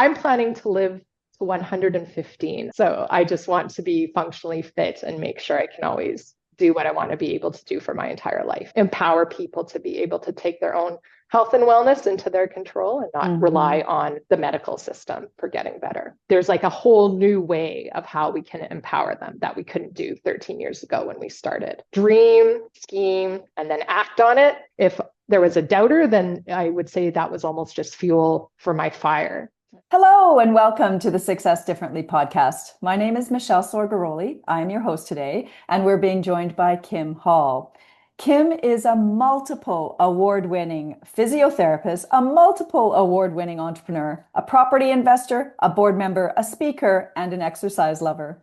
I'm planning to live to 115. So I just want to be functionally fit and make sure I can always do what I want to be able to do for my entire life. Empower people to be able to take their own health and wellness into their control and not rely on the medical system for getting better. There's like a whole new way of how we can empower them that we couldn't do 13 years ago when we started. Dream, scheme, and then act on it. If there was a doubter, then I would say that was almost just fuel for my fire. Hello and welcome to the Success Differently podcast. My name is Michelle Sorgaroli. I am your host today, and we're being joined by Kim Hall. Kim is a multiple award-winning physiotherapist, a multiple award-winning entrepreneur, a property investor, a board member, a speaker, and an exercise lover.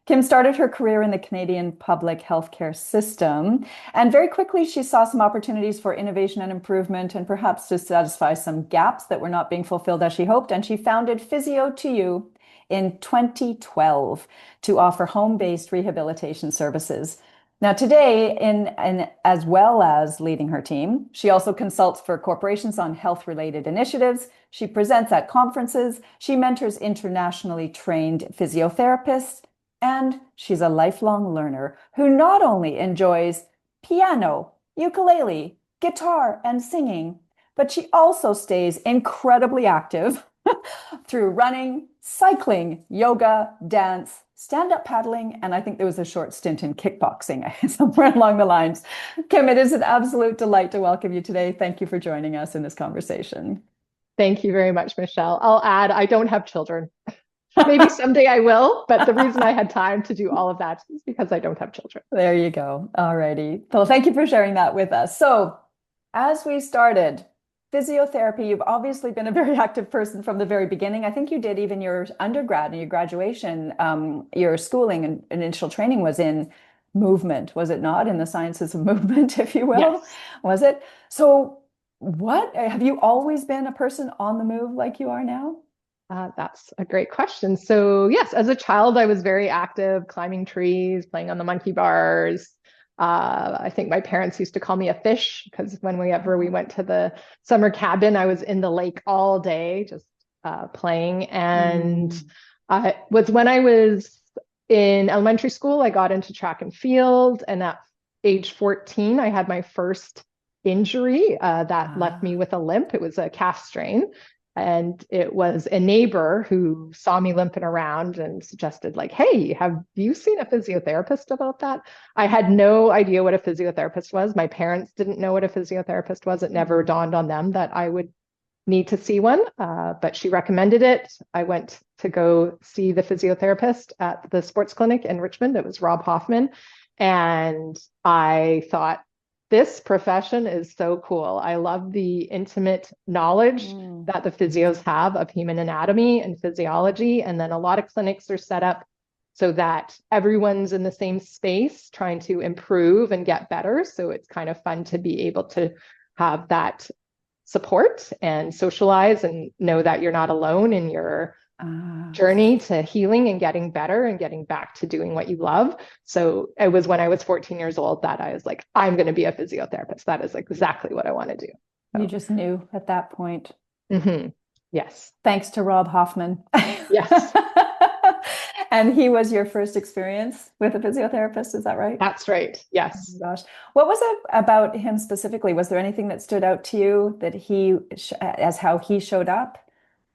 Kim started her career in the Canadian public healthcare system, and very quickly she saw some opportunities for innovation and improvement and perhaps to satisfy some gaps that were not being fulfilled as she hoped, and she founded Physio2U in 2012 to offer home-based rehabilitation services. Now today, in as well as leading her team, she also consults for corporations on health-related initiatives. She presents at conferences. She mentors internationally trained physiotherapists. And she's a lifelong learner who not only enjoys piano, ukulele, guitar, and singing, but she also stays incredibly active through running, cycling, yoga, dance, stand-up paddling, and I think there was a short stint in kickboxing somewhere along the lines. Kim, it is an absolute delight to welcome you today. Thank you for joining us in this conversation. Thank you very much, Michelle. I'll add, I don't have children. Maybe someday I will, but the reason I had time to do all of that is because I don't have children. There you go. All righty. Well, thank you for sharing that with us. So as we started, physiotherapy, you've obviously been a very active person from the very beginning. I think you did even your undergrad and your graduation, your schooling and initial training was in movement, was it not? In the sciences of movement, if you will, yes. Was it? So what, have you always been a person on the move like you are now? That's a great question. So yes, as a child, I was very active, climbing trees, playing on the monkey bars. I think my parents used to call me a fish because whenever we went to the summer cabin, I was in the lake all day, just playing. And it was when I was in elementary school, I got into track and field. And at age 14, I had my first injury that left me with a limp. It was a calf strain. And it was a neighbor who saw me limping around and suggested, like, hey, have you seen a physiotherapist about that? I had no idea what a physiotherapist was. My parents didn't know what a physiotherapist was. It never dawned on them that I would need to see one, but she recommended it. I went to go see the physiotherapist at the sports clinic in Richmond. It was Rob Hoffman. And I thought, this profession is so cool. I love the intimate knowledge that the physios have of human anatomy and physiology. And then a lot of clinics are set up so that everyone's in the same space trying to improve and get better. So it's kind of fun to be able to have that support and socialize and know that you're not alone in your journey to healing and getting better and getting back to doing what you love. So it was when I was 14 years old that I was like, I'm going to be a physiotherapist. That is exactly what I want to do. So. You just knew at that point. Yes. Thanks to Rob Hoffman. Yes. And he was your first experience with a physiotherapist, is that right? That's right. Yes. Oh my gosh. What was it about him specifically? Was there anything that stood out to you that as how he showed up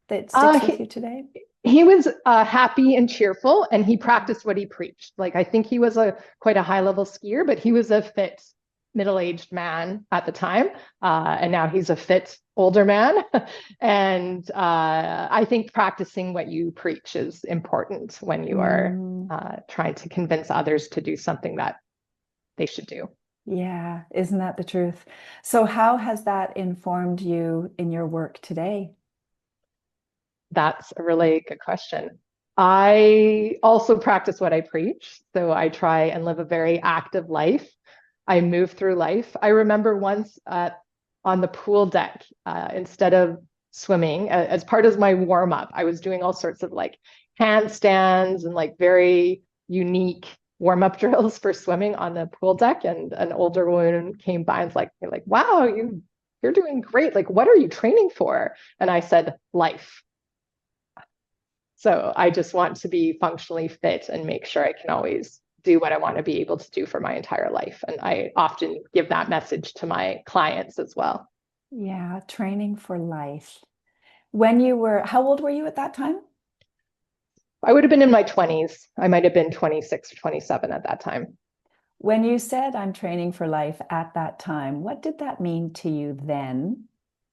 that sticks with you today? He was happy and cheerful, and he practiced what he preached. Like, I think he was quite a high level skier, but he was a fit middle-aged man at the time. And now he's a fit older man. And I think practicing what you preach is important when you are trying to convince others to do something that they should do. Yeah, isn't that the truth? So how has that informed you in your work today? That's a really good question. I also practice what I preach. So I try and live a very active life. I move through life. I remember once on the pool deck, instead of swimming, as part of my warm up, I was doing all sorts of like handstands and like very unique warm up drills for swimming on the pool deck. And an older woman came by and was like, wow, you're doing great. Like, what are you training for? And I said, life. So I just want to be functionally fit and make sure I can always do what I want to be able to do for my entire life. And I often give that message to my clients as well. Yeah, training for life. When you were, how old were you at that time? I would have been in my 20s. I might have been 26 or 27 at that time. When you said I'm training for life at that time, what did that mean to you then,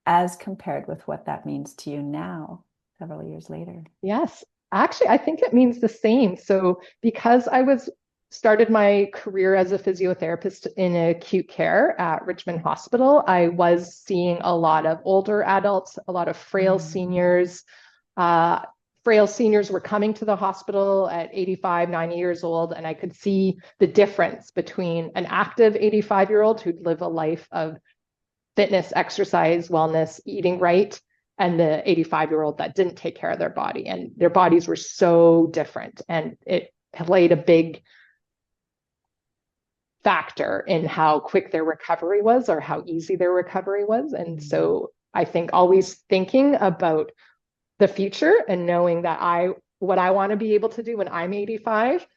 as compared with what that means to you now, several years later? Yes, actually, I think it means the same. So because I was started my career as a physiotherapist in acute care at Richmond Hospital, I was seeing a lot of older adults, a lot of frail seniors. Uh, Frail seniors were coming to the hospital at 85, 90 years old, and I could see the difference between an active 85-year-old who'd live a life of fitness, exercise, wellness, eating right, and the 85-year-old that didn't take care of their body. And their bodies were so different. And it played a big factor in how quick their recovery was or how easy their recovery was. And so I think always thinking about the future and knowing that what I want to be able to do when I'm 85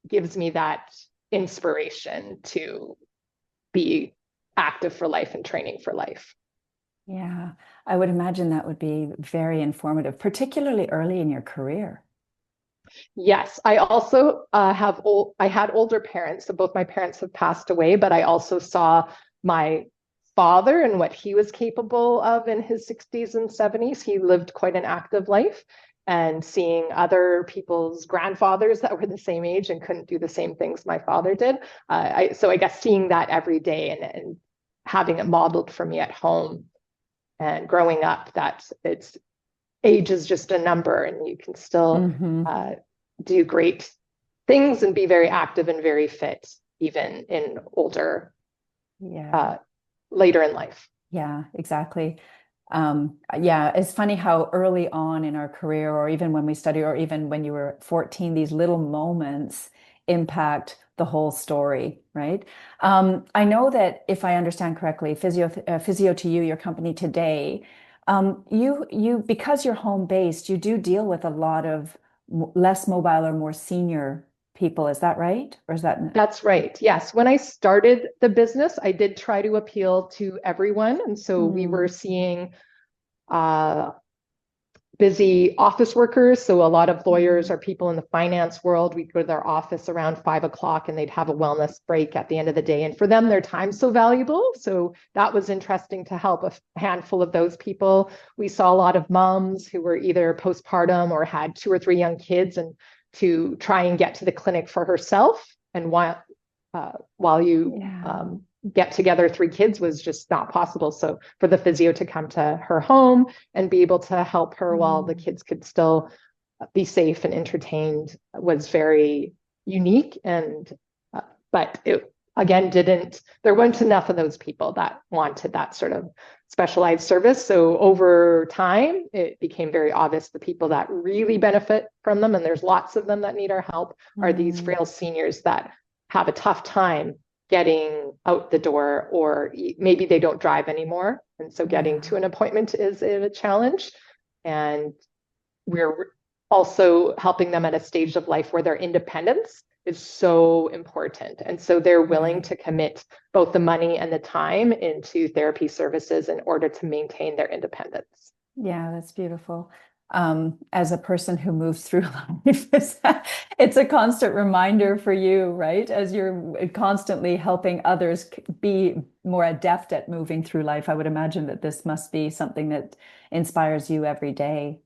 gives me that inspiration to be active for life and training for life. Yeah, I would imagine that would be very informative, particularly early in your career. Yes, I also I had older parents, so both my parents have passed away, but I also saw my father and what he was capable of in his 60s and 70s. He lived quite an active life, and seeing other people's grandfathers that were the same age and couldn't do the same things my father did. So I guess seeing that every day and having it modeled for me at home and growing up, that it's age is just a number and you can still do great things and be very active and very fit even in older later in life. Yeah, exactly. Yeah, it's funny how early on in our career, or even when we study, or even when you were 14, these little moments impact the whole story, right? I know that if I understand correctly, Physio2U, your company today, you because you're home based, you do deal with a lot of less mobile or more senior people. Is that right? Or is that? That's right. Yes. When I started the business, I did try to appeal to everyone. And so we were seeing uh, busy office workers. So a lot of lawyers or people in the finance world, we'd go to their office around 5 o'clock and they'd have a wellness break at the end of the day. And for them, their time's so valuable. So that was interesting to help a handful of those people. We saw a lot of moms who were either postpartum or had 2 or 3 young kids, and to try and get to the clinic for herself. And while you get together 3 kids was just not possible. So for the physio to come to her home and be able to help her while the kids could still be safe and entertained was very unique. And but it again there weren't enough of those people that wanted that sort of specialized service. So over time, it became very obvious the people that really benefit from them, and there's lots of them that need our help, are these frail seniors that have a tough time getting out the door, or maybe they don't drive anymore. And so getting to an appointment is a challenge. And we're also helping them at a stage of life where their independence is so important. And so they're willing to commit both the money and the time into therapy services in order to maintain their independence. Yeah, that's beautiful. As a person who moves through life, it's a constant reminder for you, right? As you're constantly helping others be more adept at moving through life, I would imagine that this must be something that inspires you every day.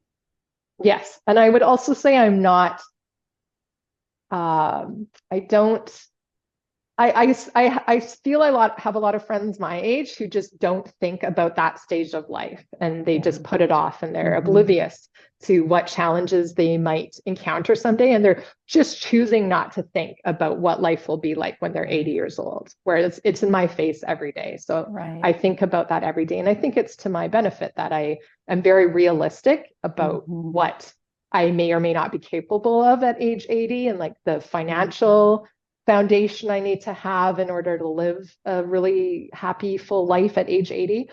Yes. And I would also say I'm not, I don't I feel have a lot of friends my age who just don't think about that stage of life, and they just put it off, and they're oblivious to what challenges they might encounter someday. And they're just choosing not to think about what life will be like when they're 80 years old, whereas it's in my face every day. So I think about that every day. And I think it's to my benefit that I am very realistic about what I may or may not be capable of at age 80, and like the financial foundation I need to have in order to live a really happy, full life at age 80.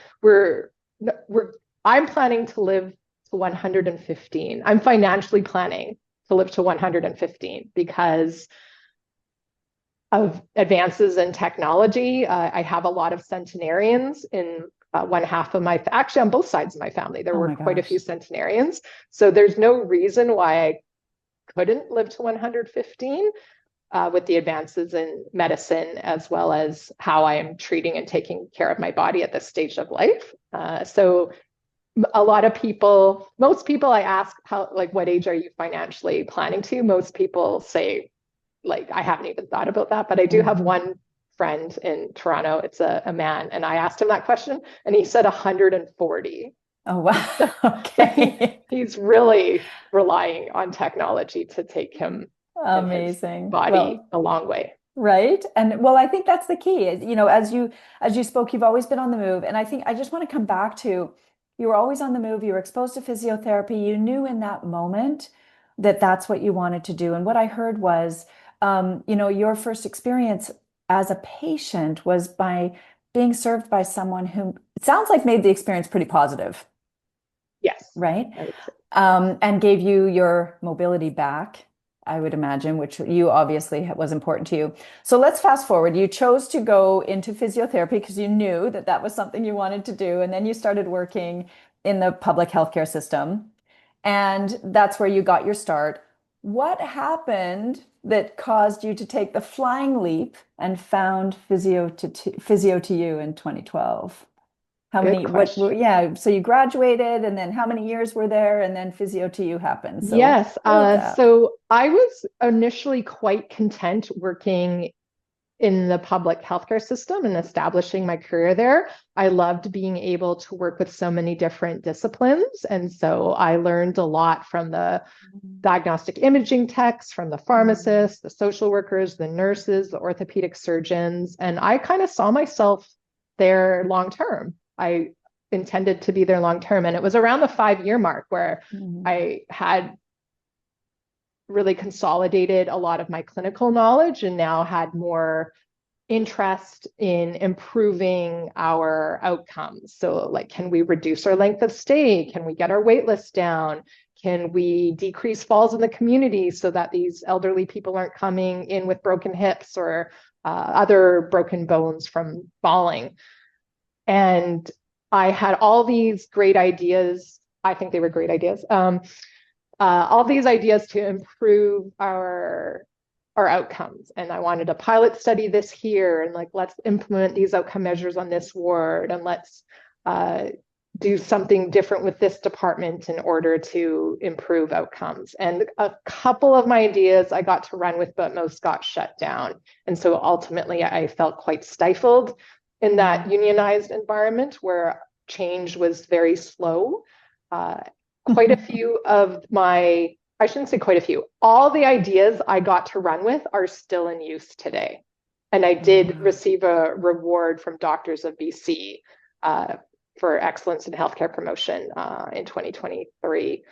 I'm planning to live to 115. I'm financially planning to live to 115 because of advances in technology. I have a lot of centenarians in one half of my, actually on both sides of my family, there were quite a few centenarians. So there's no reason why I couldn't live to 115 with the advances in medicine, as well as how I am treating and taking care of my body at this stage of life. So a lot of people, most people I ask, how, like, what age are you financially planning to? Most people say, like, I haven't even thought about that, but I do have one friend in Toronto. It's a man. And I asked him that question and he said 140. Oh, wow. Okay. He's really relying on technology to take him amazing his body a long way. Right. And well, I think that's the key is, as you spoke, you've always been on the move. And I think I just want to come back to, you were always on the move. You were exposed to physiotherapy. You knew in that moment that that's what you wanted to do. And what I heard was, your first experience as a patient was by being served by someone who, it sounds like, made the experience pretty positive. Yes. Right. And gave you your mobility back, I would imagine, which you obviously was important to you. So let's fast forward. You chose to go into physiotherapy because you knew that that was something you wanted to do. And then you started working in the public healthcare system. And that's where you got your start. What happened that caused you to take the flying leap and found Physio2U in 2012? How many, so you graduated, and then how many years were there, and then Physio2U happened? So yes. So I was initially quite content working in the public healthcare system and establishing my career there. I loved being able to work with so many different disciplines. And so I learned a lot from the diagnostic imaging techs, from the pharmacists, the social workers, the nurses, the orthopedic surgeons. And I kind of saw myself there long term. I intended to be there long term. And it was around the 5-year mark where I had really consolidated a lot of my clinical knowledge and now had more interest in improving our outcomes. So, like, can we reduce our length of stay? Can we get our wait list down? Can we decrease falls in the community so that these elderly people aren't coming in with broken hips or other broken bones from falling? And I had all these great ideas. I think they were great ideas. All these ideas to improve our outcomes. And I wanted a pilot study this here, and like, let's implement these outcome measures on this ward, and let's do something different with this department in order to improve outcomes. And a couple of my ideas I got to run with, but most got shut down. And so ultimately I felt quite stifled in that unionized environment where change was very slow. Quite a few of my, I shouldn't say quite a few, all the ideas I got to run with are still in use today. And I did receive a reward from Doctors of BC for excellence in healthcare promotion in 2023.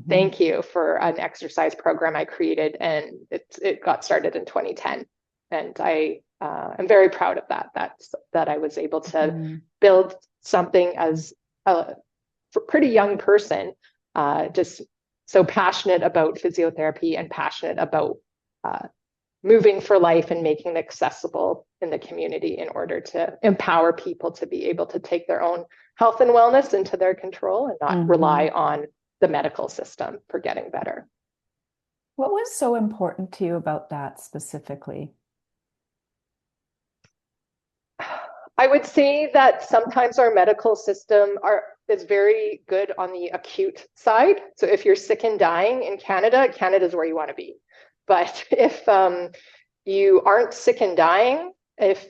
Thank you, for an exercise program I created, and it got started in 2010. And I am very proud of that, that I was able to build something as a pretty young person, just so passionate about physiotherapy and passionate about moving for life and making it accessible in the community in order to empower people to be able to take their own health and wellness into their control and not rely on the medical system for getting better. What was so important to you about that specifically? I would say that sometimes our medical system is very good on the acute side. So if you're sick and dying in Canada, Canada's where you want to be. But if you aren't sick and dying, if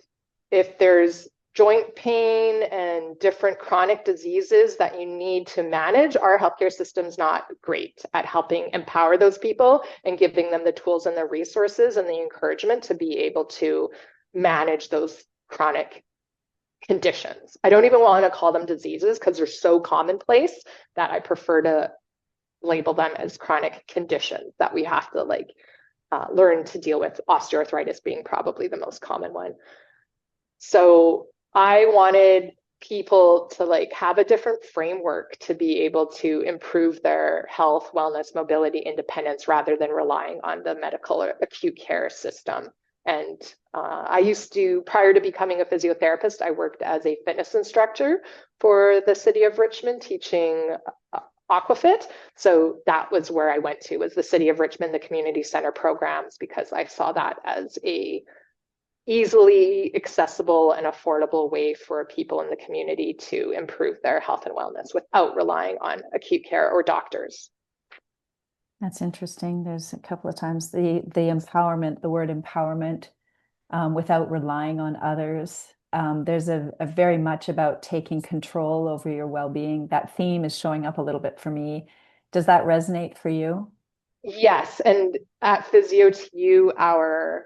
there's joint pain and different chronic diseases that you need to manage, our healthcare system's not great at helping empower those people and giving them the tools and the resources and the encouragement to be able to manage those chronic conditions. I don't even want to call them diseases because they're so commonplace that I prefer to label them as chronic conditions that we have to learn to deal with, osteoarthritis being probably the most common one. So I wanted people to like have a different framework to be able to improve their health, wellness, mobility, independence rather than relying on the medical or acute care system. And I used to, prior to becoming a physiotherapist, I worked as a fitness instructor for the city of Richmond teaching aquafit. So that was where I went to, was the city of Richmond, the community center programs, because I saw that as a easily accessible and affordable way for people in the community to improve their health and wellness without relying on acute care or doctors. That's interesting. There's a couple of times the empowerment, the word empowerment, without relying on others. There's a very much about taking control over your well-being. That theme is showing up a little bit for me. Does that resonate for you? Yes, and at Physio2U, our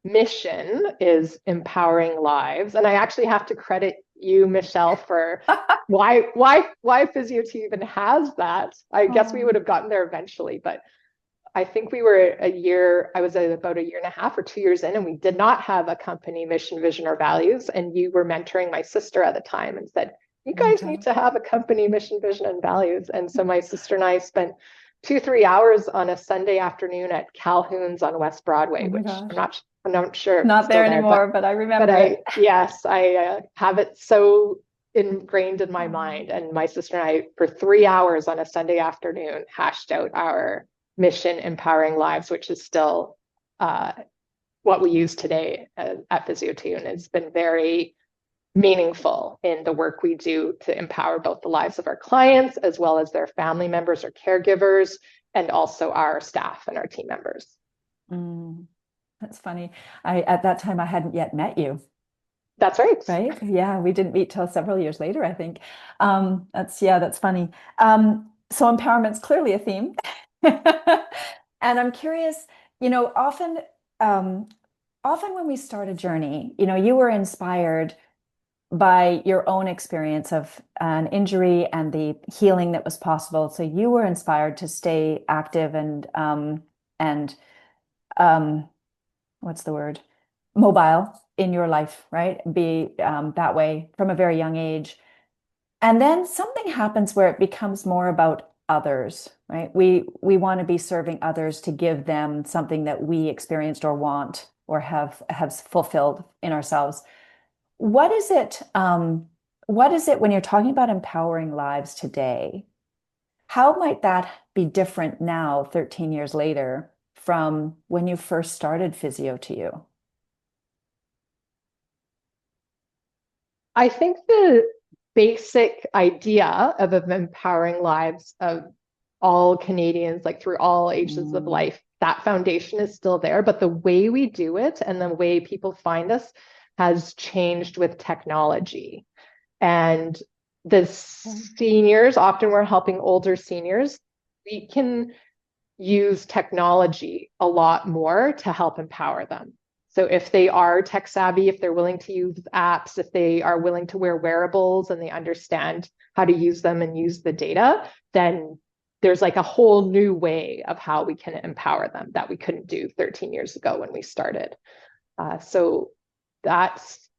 mission is empowering lives. And I actually have to credit you, Michelle, for why Physio2U even has that. I guess we would have gotten there eventually, but I think we were I was about a year and a half or 2 years in, and we did not have a company mission, vision, or values. And you were mentoring my sister at the time and said, you guys need to have a company mission, vision, and values. And so my sister and I spent 2-3 hours on a Sunday afternoon at Calhoun's on West Broadway, which I'm not sure if Not it's there still anymore, but I remember it. Yes, I have it so ingrained in my mind. And my sister and I, for 3 hours on a Sunday afternoon, hashed out our mission, empowering lives, which is still what we use today at Physio2U, and it's been very meaningful in the work we do to empower both the lives of our clients as well as their family members or caregivers, and also our staff and our team members. That's funny. At that time, I hadn't yet met you. That's right. Right? Yeah, we didn't meet till several years later, I think. That's funny. So empowerment's clearly a theme. And I'm curious, often when we start a journey, you were inspired by your own experience of an injury and the healing that was possible. So you were inspired to stay active and what's the word? Mobile in your life, right? Be that way from a very young age. And then something happens where it becomes more about others, right? We want to be serving others to give them something that we experienced or want or have fulfilled in ourselves. What is it when you're talking about empowering lives today? How might that be different now, 13 years later, from when you first started Physio2U? I think the basic idea of empowering lives of all Canadians, like through all ages of life, that foundation is still there. But the way we do it and the way people find us has changed with technology. And the seniors, often we're helping older seniors, we can use technology a lot more to help empower them. So if they are tech savvy, if they're willing to use apps, if they are willing to wear wearables and they understand how to use them and use the data, then there's like a whole new way of how we can empower them that we couldn't do 13 years ago when we started. So that's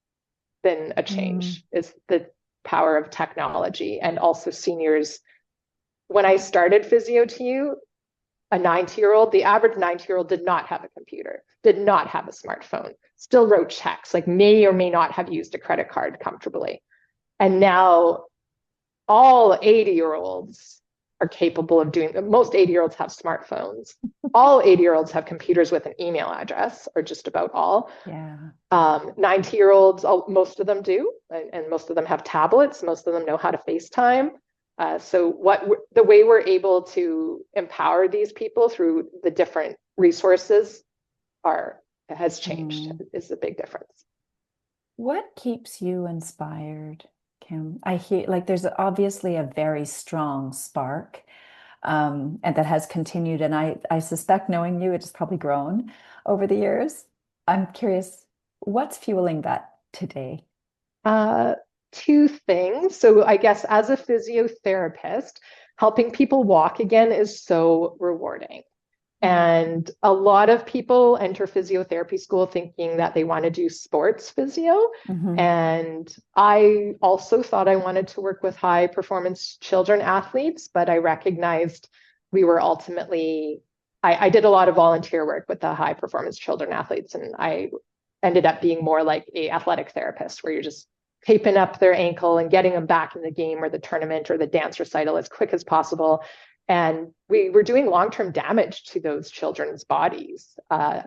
been a change, is the power of technology. And also seniors, when I started Physio2U, a 90-year-old, the average 90-year-old did not have a computer, did not have a smartphone, still wrote checks, like may or may not have used a credit card comfortably. And now all 80-year-olds are capable of doing, most 80-year-olds have smartphones. All 80-year-olds have computers with an email address, or just about all. Yeah. 90-year-olds, most of them do, and most of them have tablets. Most of them know how to FaceTime. So the way we're able to empower these people through the different resources has changed, is a big difference. What keeps you inspired, Kim? I hear like there's obviously a very strong spark, and that has continued. And I suspect, knowing you, it's probably grown over the years. I'm curious, what's fueling that today? Two things. So I guess as a physiotherapist, helping people walk again is so rewarding. And a lot of people enter physiotherapy school thinking that they want to do sports physio. Mm-hmm. And I also thought I wanted to work with high performance children athletes, but I recognized we were ultimately, I did a lot of volunteer work with the high performance children athletes, and I ended up being more like a athletic therapist where you're just taping up their ankle and getting them back in the game or the tournament or the dance recital as quick as possible. And we were doing long-term damage to those children's bodies.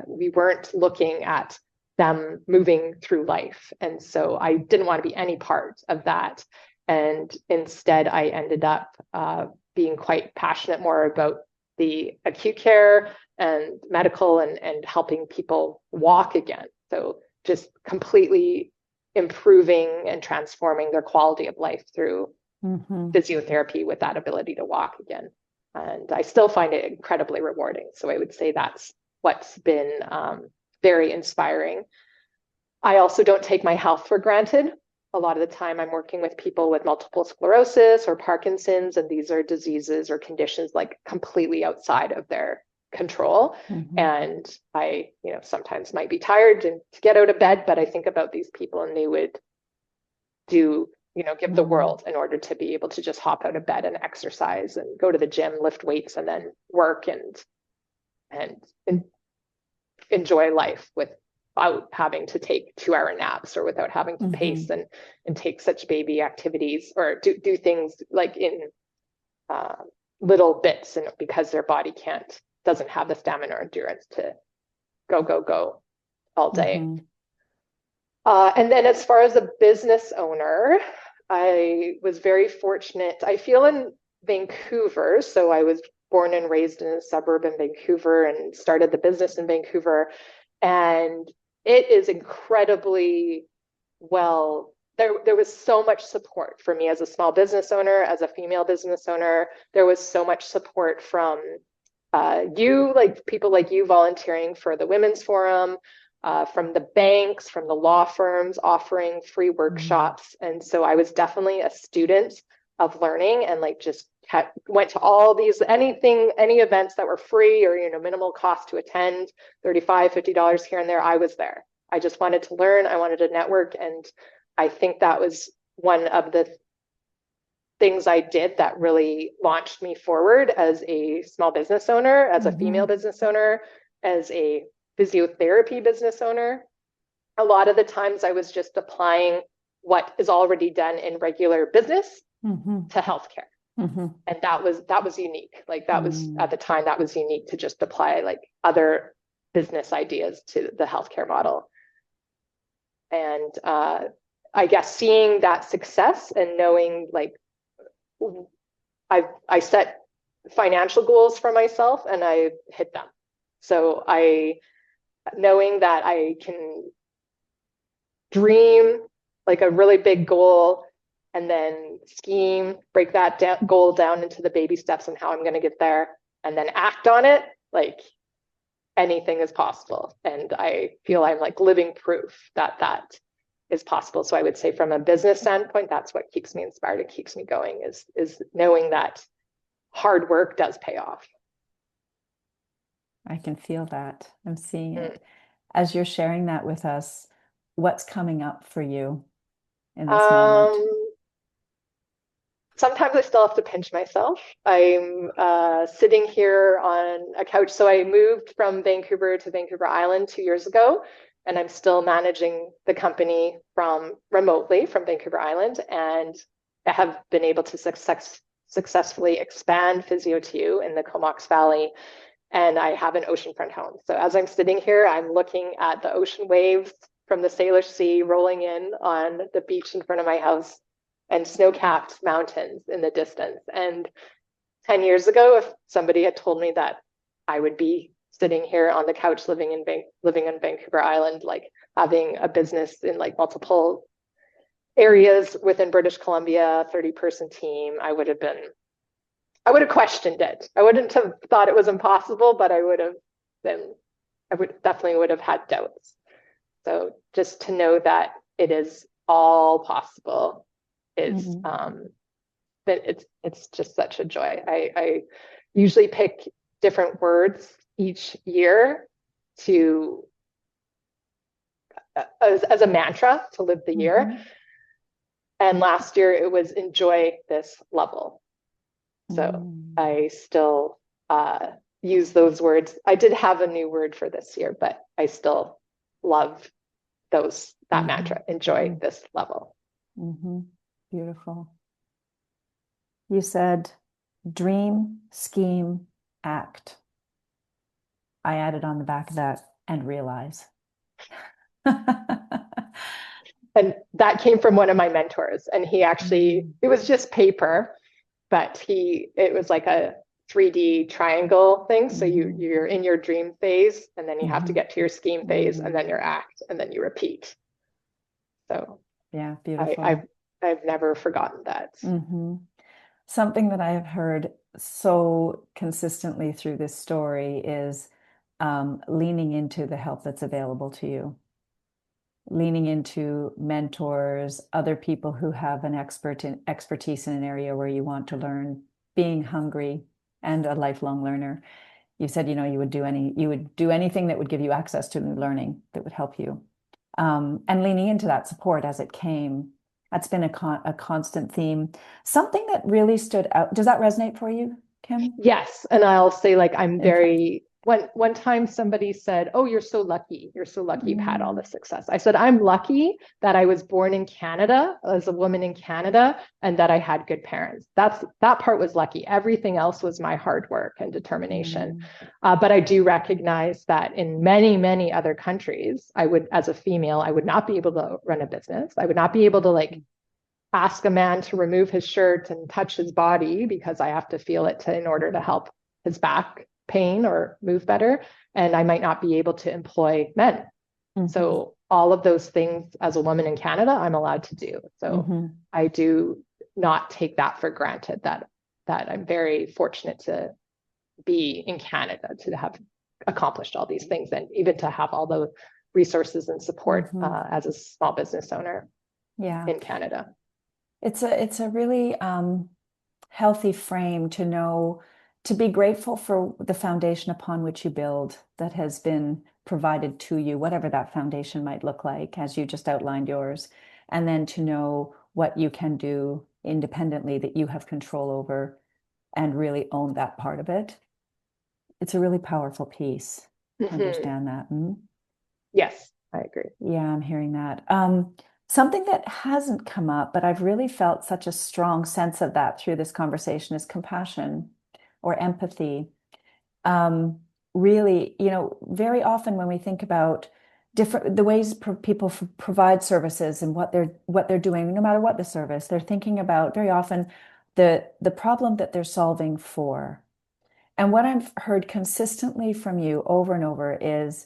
We weren't looking at them moving through life. And so I didn't want to be any part of that. And instead, I ended up being quite passionate more about the acute care and medical and helping people walk again. So just completely improving and transforming their quality of life through physiotherapy with that ability to walk again. And I still find it incredibly rewarding. So I would say that's what's been very inspiring. I also don't take my health for granted. A lot of the time I'm working with people with multiple sclerosis or Parkinson's, and these are diseases or conditions like completely outside of their control. And I, sometimes might be tired to get out of bed, but I think about these people and they would give the world in order to be able to just hop out of bed and exercise and go to the gym, lift weights, and then work and enjoy life without having to take 2-hour naps or without having to pace and take such baby activities or do things like in little bits, and because their body doesn't have the stamina or endurance to go all day. And then as far as a business owner, I was very fortunate. I feel in Vancouver, so I was born and raised in a suburb in Vancouver and started the business in Vancouver. And it is incredibly there was so much support for me as a small business owner, as a female business owner. There was so much support from people like you volunteering for the Women's Forum, from the banks, from the law firms offering free workshops. And so I was definitely a student of learning and went to all these, any events that were free or, minimal cost to attend, $35, $50 here and there, I was there. I just wanted to learn. I wanted to network. And I think that was one of the things I did that really launched me forward as a small business owner, as a female business owner, as a physiotherapy business owner. A lot of the times I was just applying what is already done in regular business to healthcare. And that was unique. That was at the time, that was unique to just apply other business ideas to the healthcare model. And I guess seeing that success and knowing I set financial goals for myself and I hit them. So knowing that I can dream a really big goal and then scheme, break that goal down into the baby steps and how I'm going to get there, and then act on it, anything is possible. And I feel I'm living proof that is possible. So I would say from a business standpoint, that's what keeps me inspired and keeps me going is knowing that hard work does pay off. I can feel that. I'm seeing it. As you're sharing that with us, what's coming up for you in this moment? Sometimes I still have to pinch myself. I'm sitting here on a couch. So I moved from Vancouver to Vancouver Island 2 years ago, and I'm still managing the company remotely from Vancouver Island, and I have been able to successfully expand Physio2U in the Comox Valley, and I have an oceanfront home. So as I'm sitting here, I'm looking at the ocean waves from the Salish Sea rolling in on the beach in front of my house and snow-capped mountains in the distance. And 10 years ago, if somebody had told me that I would be sitting here on the couch living in Vancouver Island, having a business in multiple areas within British Columbia, 30-person team, I would have questioned it. I wouldn't have thought it was impossible, but I definitely would have had doubts. So just to know that it is all possible is that it's just such a joy. I usually pick different words each year to as a mantra to live the year. Mm-hmm. And last year it was enjoy this level. So Mm. I still use those words. I did have a new word for this year, but I still love that Mm-hmm. mantra, enjoy this level. Mm-hmm. Beautiful. You said dream, scheme, act. I added on the back of that and realize. And that came from one of my mentors. And he actually, Mm. it was just paper, but it was like a 3D triangle thing. So Mm-hmm. you're in your dream phase, and then you have to Mm-hmm. get to your scheme phase, and Mm. then your act, and then you repeat. So Yeah, I, beautiful. I've never forgotten that. Mm-hmm. Something that I have heard so consistently through this story is leaning into the help that's available to you, leaning into mentors, other people who have an expertise in an area where you want to learn, being hungry and a lifelong learner. You said, you would do anything that would give you access to new learning that would help you. And leaning into that support as it came. That's been a constant theme. Something that really stood out. Does that resonate for you, Kim? Yes, and I'll say like I'm Okay. very one time somebody said, "Oh, you're so lucky. You're so lucky you've had all Mm, this success." I said, "I'm lucky that I was born in Canada as a woman in Canada and that I had good parents. That part was lucky. Everything else was my hard work and determination." mm, But I do recognize that in many, many other countries, as a female, I would not be able to run a business. I would not be able to like ask a man to remove his shirt and touch his body because I have to feel it in order to help his back pain or move better. And I might not be able to employ men. mhm, So all of those things as a woman in Canada, I'm allowed to do. So mhm, I do not take that for granted that I'm very fortunate to be in Canada to have accomplished all these things and even to have all the resources and support mhm. as a small business owner Yeah. in Canada. It's a really healthy frame to know, to be grateful for the foundation upon which you build that has been provided to you, whatever that foundation might look like, as you just outlined yours, and then to know what you can do independently that you have control over and really own that part of it. It's a really powerful piece to Mm-hmm. understand that. Mm? Yes, I agree. Yeah, I'm hearing that. Something that hasn't come up, but I've really felt such a strong sense of that through this conversation is compassion or empathy. Really, very often when we think about the ways people provide services and what they're doing, no matter what the service, they're thinking about very often the problem that they're solving for. And what I've heard consistently from you over and over is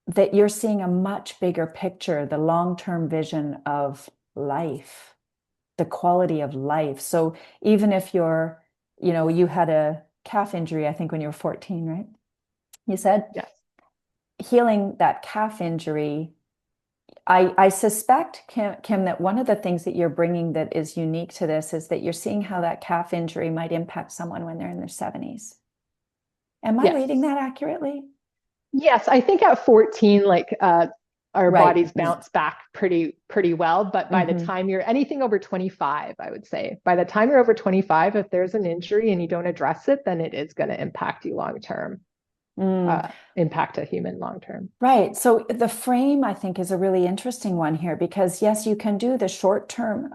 that you're seeing a much bigger picture, the long-term vision of life, the quality of life. So even if you had a calf injury, I think when you were 14, right? You said Yes. healing that calf injury. I suspect, Kim, that one of the things that you're bringing that is unique to this is that you're seeing how that calf injury might impact someone when they're in their 70s. Am I reading Yes. that accurately? Yes, I think at 14, like our Right. bodies bounce back pretty well. But by the Mm-hmm. time you're anything over 25, I would say, by the time you're over 25, if there's an injury and you don't address it, then it is going to impact you long term, Mm. impact a human long term. Right. So the frame, I think, is a really interesting one here because, yes, you can do the short term.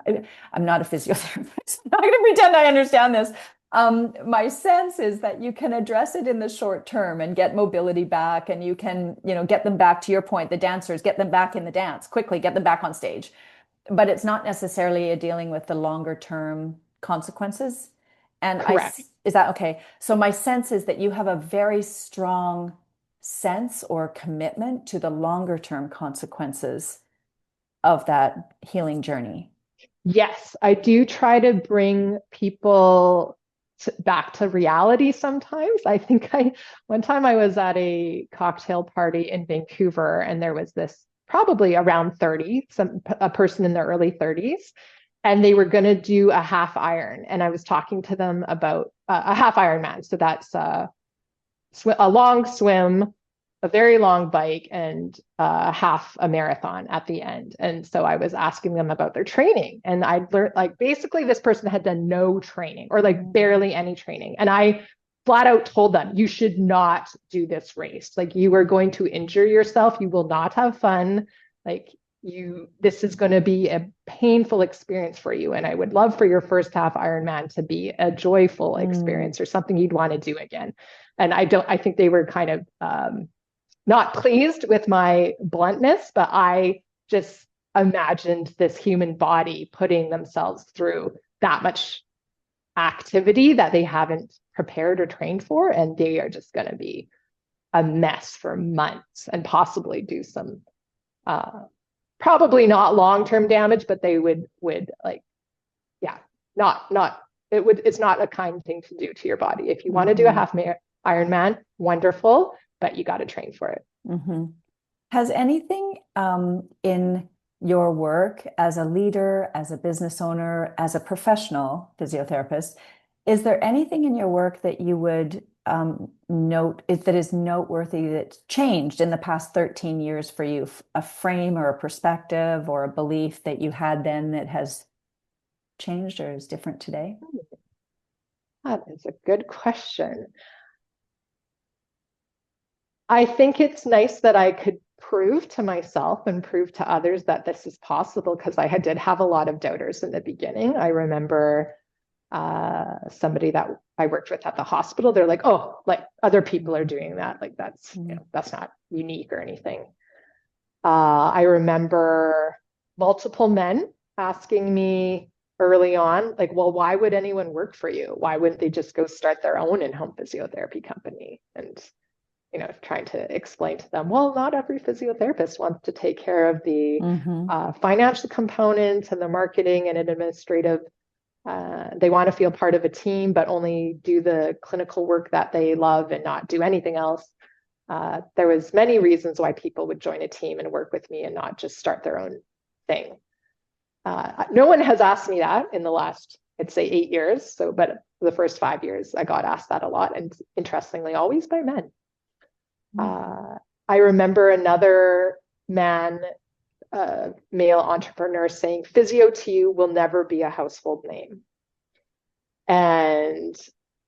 I'm not a physiotherapist. I'm not going to pretend I understand this. My sense is that you can address it in the short term and get mobility back, and you can, get them back to your point, the dancers, get them back in the dance quickly, get them back on stage. But it's not necessarily a dealing with the longer term consequences. And Correct. is that okay? So my sense is that you have a very strong sense or commitment to the longer term consequences of that healing journey. Yes, I do try to bring people back to reality sometimes. I think one time I was at a cocktail party in Vancouver and there was this probably around 30, a person in their early 30s, and they were going to do a half iron. And I was talking to them about a half Ironman. So that's a long swim, a very long bike, and half a marathon at the end. And so I was asking them about their training, and I learned like basically this person had done no training or like barely any training. And I flat out told them, you should not do this race. Like you are going to injure yourself. You will not have fun. Like this is going to be a painful experience for you. And I would love for your first half Ironman to be a joyful experience or something you'd want to do again. And I think they were kind of not pleased with my bluntness, but I just imagined this human body putting themselves through that much activity that they haven't prepared or trained for, and they are just going to be a mess for months and possibly do some probably not long-term damage, but they would like, yeah, it's not a kind thing to do to your body. If you want to do a half Ironman, wonderful, but you got to train for it. Has anything in your work as a leader, as a business owner, as a professional physiotherapist, is there anything in your work that you would note that is noteworthy that's changed in the past 13 years for you? A frame or a perspective or a belief that you had then that has changed or is different today? That is a good question. I think it's nice that I could prove to myself and prove to others that this is possible, because I did have a lot of doubters in the beginning. I remember somebody that I worked with at the hospital, they're like, oh, like other people are doing that. Like that's, that's not unique or anything. I remember multiple men asking me early on, like, well, why would anyone work for you? Why wouldn't they just go start their own in-home physiotherapy company? And trying to explain to them, well, not every physiotherapist wants to take care of the financial components and the marketing and administrative. They want to feel part of a team, but only do the clinical work that they love and not do anything else. There was many reasons why people would join a team and work with me and not just start their own thing. No one has asked me that in the last, I'd say 8 years. But the first 5 years, I got asked that a lot, and interestingly, always by men. I remember another man, male entrepreneur, saying, Physio2U will never be a household name. And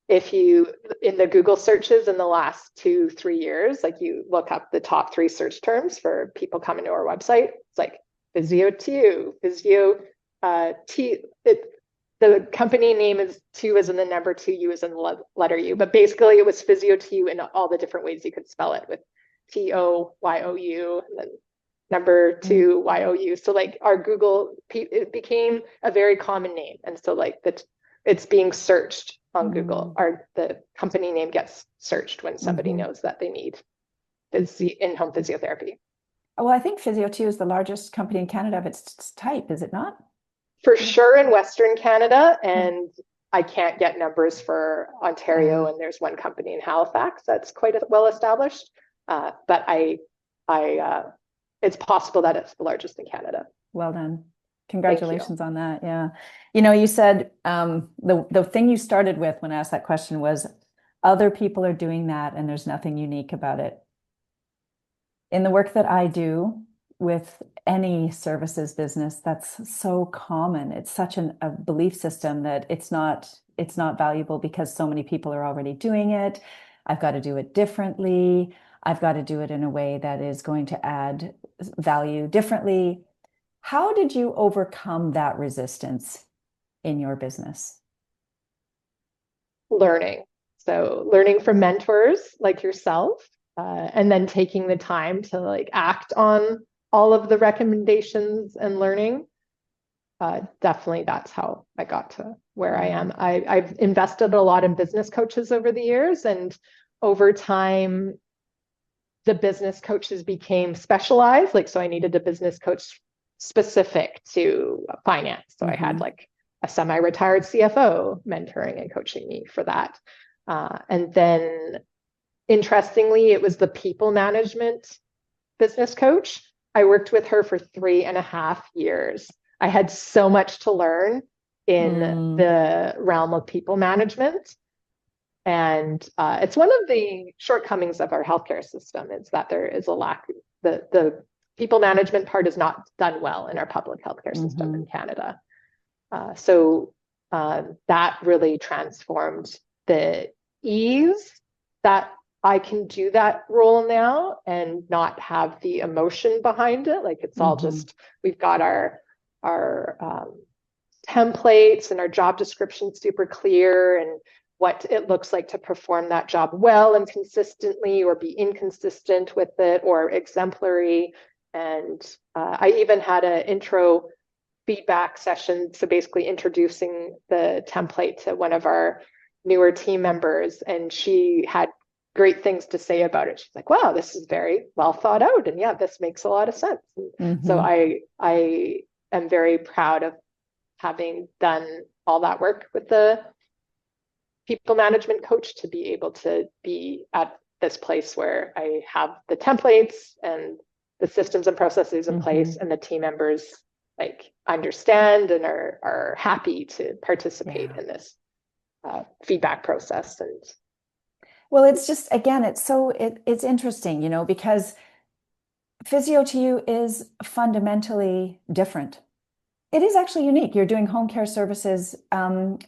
if you, in the Google searches in the last 2-3 years, like you look up the top 3 search terms for people coming to our website, it's like Physio2U, the company name is 2 as in the number, 2U as in the letter U, but basically it was Physio2U in all the different ways you could spell it, with TOYOU and then number 2 YOU. So like our Google, it became a very common name, and so like it's being searched on Google. The company name gets searched when somebody knows that they need in-home physiotherapy. Well, I think Physio2U is the largest company in Canada of its type, is it not? For sure in Western Canada, and I can't get numbers for Ontario, and there's one company in Halifax that's quite well established, but it's possible that it's the largest in Canada. Well done. Congratulations on that. Yeah. You said the thing you started with when I asked that question was other people are doing that and there's nothing unique about it. In the work that I do with any services business, that's so common. It's such a belief system that it's not valuable because so many people are already doing it. I've got to do it differently. I've got to do it in a way that is going to add value differently. How did you overcome that resistance in your business? Learning. So learning from mentors like yourself, and then taking the time to like act on all of the recommendations and learning. Definitely that's how I got to where I am. I've invested a lot in business coaches over the years, and over time, the business coaches became specialized. Like, so I needed a business coach specific to finance. So I had like a semi-retired CFO mentoring and coaching me for that. And then interestingly, it was the people management business coach. I worked with her for 3.5 years. I had so much to learn in the realm of people management. And it's one of the shortcomings of our healthcare system is that there is a lack, the people management part is not done well in our public healthcare system in Canada. So that really transformed the ease that I can do that role now and not have the emotion behind it. Like it's all just, we've got our templates and our job description super clear and what it looks like to perform that job well and consistently or be inconsistent with it or exemplary. And I even had an intro feedback session. So basically introducing the template to one of our newer team members. And she had great things to say about it. She's like, wow, this is very well thought out. And yeah, this makes a lot of sense. So I am very proud of having done all that work with the people management coach to be able to be at this place where I have the templates and the systems and processes in place and the team members like understand and are happy to participate in this feedback process. And well, it's just, again, it's interesting, you know, because Physio2U is fundamentally different. It is actually unique. You're doing home care services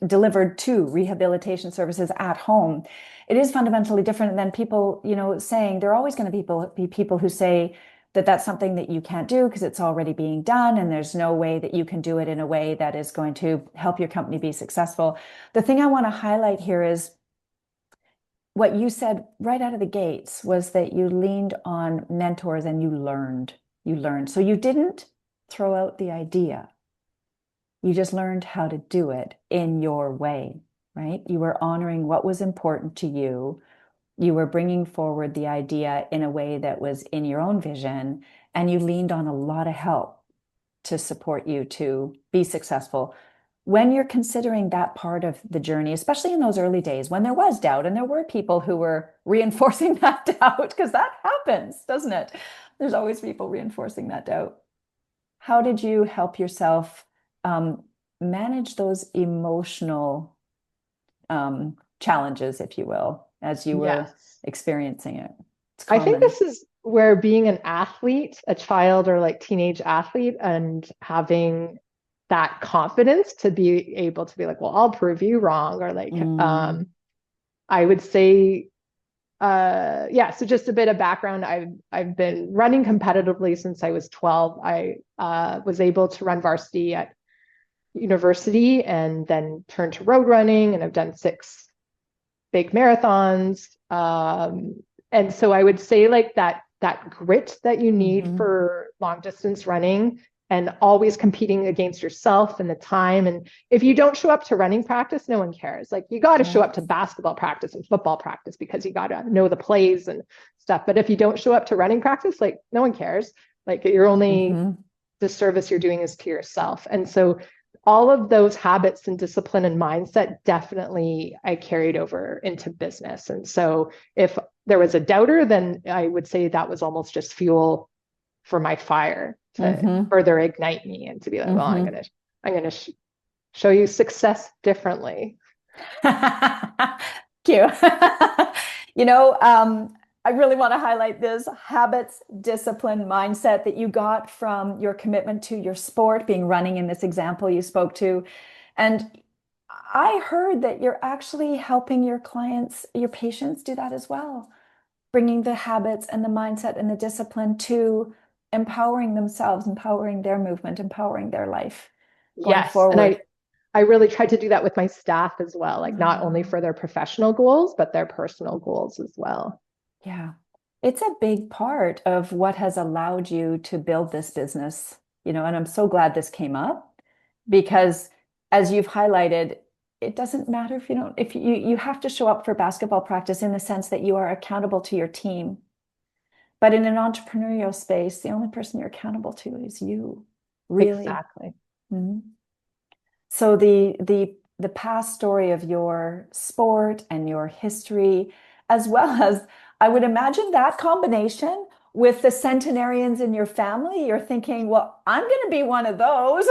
delivered to rehabilitation services at home. It is fundamentally different than people, you know, saying there are always going to be people who say that that's something that you can't do because it's already being done and there's no way that you can do it in a way that is going to help your company be successful. The thing I want to highlight here is what you said right out of the gates was that you leaned on mentors and you learned. So you didn't throw out the idea. You just learned how to do it in your way, right? You were honoring what was important to you. You were bringing forward the idea in a way that was in your own vision, and you leaned on a lot of help to support you to be successful. When you're considering that part of the journey, especially in those early days when there was doubt and there were people who were reinforcing that doubt, because that happens, doesn't it? There's always people reinforcing that doubt. How did you help yourself manage those emotional challenges, if you will, as you were experiencing it? I think this is where being an athlete, a child or like teenage athlete, and having that confidence to be able to be like, well, I'll prove you wrong, or like, I would say, so just a bit of background. I've been running competitively since I was 12. I was able to run varsity at university and then turned to road running, and I've done 6 big marathons. And so I would say like that grit that you need for long distance running and always competing against yourself and the time. And if you don't show up to running practice, no one cares. Like you got to show up to basketball practice and football practice because you got to know the plays and stuff. But if you don't show up to running practice, like no one cares. Like you're only the service you're doing is to yourself. And so all of those habits and discipline and mindset definitely I carried over into business. And so if there was a doubter, then I would say that was almost just fuel for my fire to further ignite me and to be like, well, I'm gonna show you success differently. Cute. You know, I really want to highlight this habits, discipline, mindset that you got from your commitment to your sport, being running in this example you spoke to. And I heard that you're actually helping your clients, your patients do that as well, bringing the habits and the mindset and the discipline to empowering themselves, empowering their movement, empowering their life going forward. And I really tried to do that with my staff as well, like not only for their professional goals, but their personal goals as well. Yeah. It's a big part of what has allowed you to build this business, you know, and I'm so glad this came up because as you've highlighted, it doesn't matter if you have to show up for basketball practice in the sense that you are accountable to your team. But in an entrepreneurial space, the only person you're accountable to is you. Really. Exactly. So the past story of your sport and your history, as well as I would imagine that combination with the centenarians in your family, you're thinking, well, I'm going to be one of those.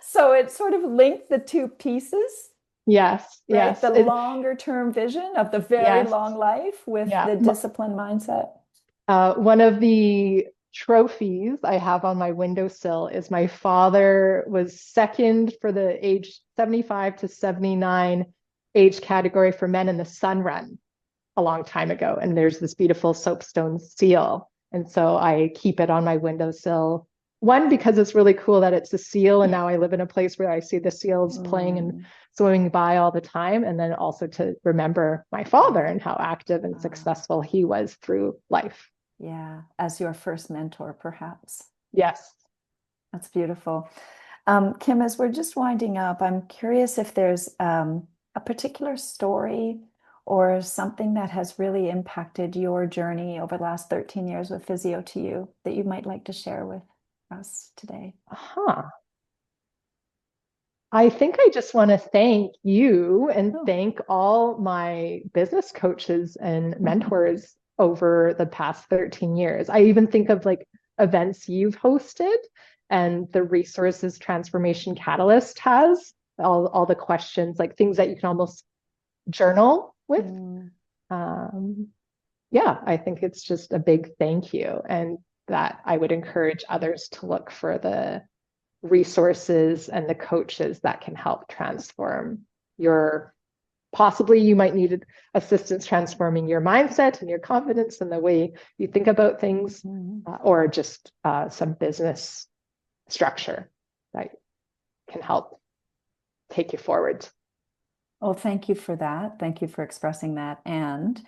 So it sort of linked the two pieces. Yes, right? yes, The longer term vision of the very yes, long life with yeah. the discipline mindset. One of the trophies I have on my windowsill is my father was second for the age 75 to 79 age category for men in the Sun Run a long time ago. And there's this beautiful soapstone seal. And so I keep it on my windowsill. One, because it's really cool that it's a seal. And now I live in a place where I see the seals playing and Mm, swimming by all the time. And then also to remember my father yeah. and how active and Ah, successful he was through life. yeah. As your first mentor, perhaps. Yes. That's beautiful. Kim, as we're just winding up, I'm curious if there's a particular story or something that has really impacted your journey over the last 13 years with Physio2U that you might like to share with us today. Huh. I think I just want to thank you and Oh. thank all my business coaches and mentors over the past 13 years. I even think of like events you've hosted and the resources Transformation Catalyst has, all the questions, like things that you can almost journal with. Mm, Um, yeah, I think it's just a big thank you. And that I would encourage others to look for the resources and the coaches that can help transform your possibly you might need assistance transforming your mindset and your confidence and the way you think about things mm. or just some business structure that can help take you forward. Well, thank you for that. Thank you for expressing that. And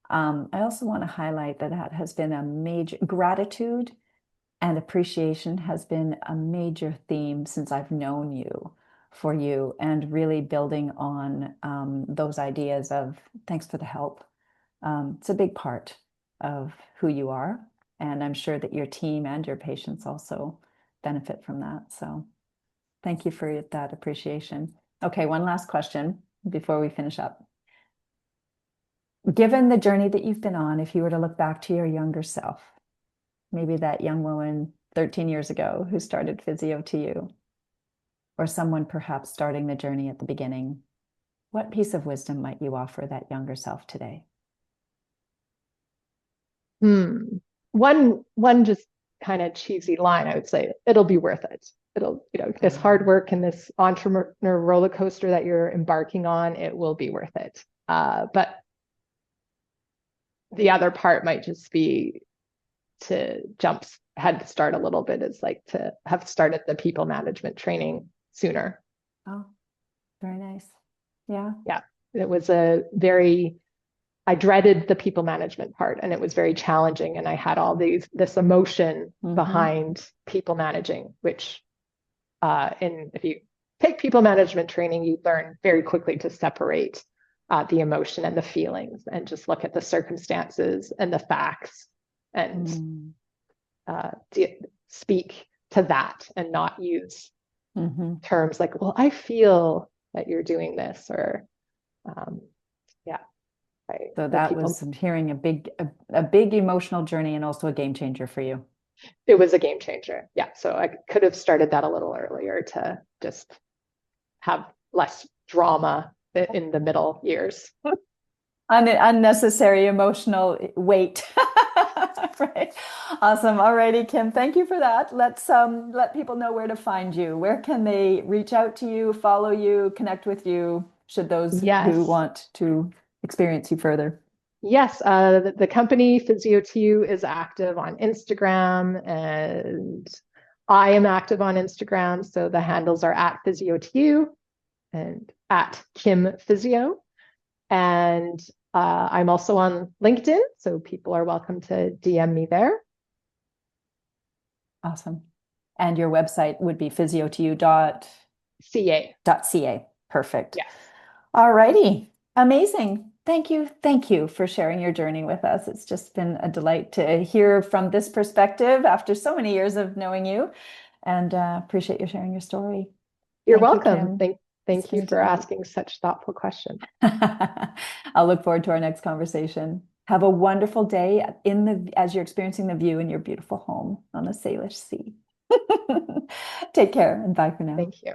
I also want to highlight that that has been a major gratitude and appreciation has been a major theme since I've known you for you and really building on those ideas of thanks for the help. It's a big part of who you are. And I'm sure that your team and your patients also benefit from that. So thank you for that appreciation. Okay, one last question before we finish up. Given the journey that you've been on, if you were to look back to your younger self, maybe that young woman 13 years ago who started Physio2U, or someone perhaps starting the journey at the beginning, what piece of wisdom might you offer that younger self today? Hmm. One just kind of cheesy line, I would say, it'll be worth it. It'll, this hard Um, work and this entrepreneur roller coaster that you're embarking on, it will be worth it. But the other part might just be to jump head start a little bit is like to have started the people management training sooner. oh, very nice. Yeah. Yeah. It was a very I dreaded the people management part and it was very challenging. And I had all this emotion Mm-hmm. behind people managing, which if you take people management training, you learn very quickly to separate the emotion and the feelings and just look at the circumstances and the facts and Mm. uh, speak to that and not use Mm-hmm. terms like, well, I feel that you're doing this or um, yeah, So the that people was hearing a big emotional journey and also a game changer for you. it was a game changer. Yeah. So I could have started that a little earlier to just have less drama in the middle years. Unnecessary emotional weight. Right. Awesome. Alrighty, Kim. Thank you for that. Let's let people know where to find you. Where can they reach out to you, follow you, connect with you, should those who Yes. want to experience you further? Yes. The company Physio2U is active on Instagram and I am active on Instagram. So the handles are at Physio2U and at Kim Physio. And I'm also on LinkedIn. So people are welcome to DM me there. Awesome. And your website would be CA. physio2u.ca. Perfect. Yes. All righty. Amazing. Thank you. Thank you for sharing your journey with us. It's just been a delight to hear from this perspective after so many years of knowing you and appreciate you sharing your story. You're Thank you, welcome. Kim. It's Thank you been a for delight. asking such thoughtful questions. I'll look forward to our next conversation. Have a wonderful day as you're experiencing the view in your beautiful home on the Salish Sea. Take care and bye for now. Thank you.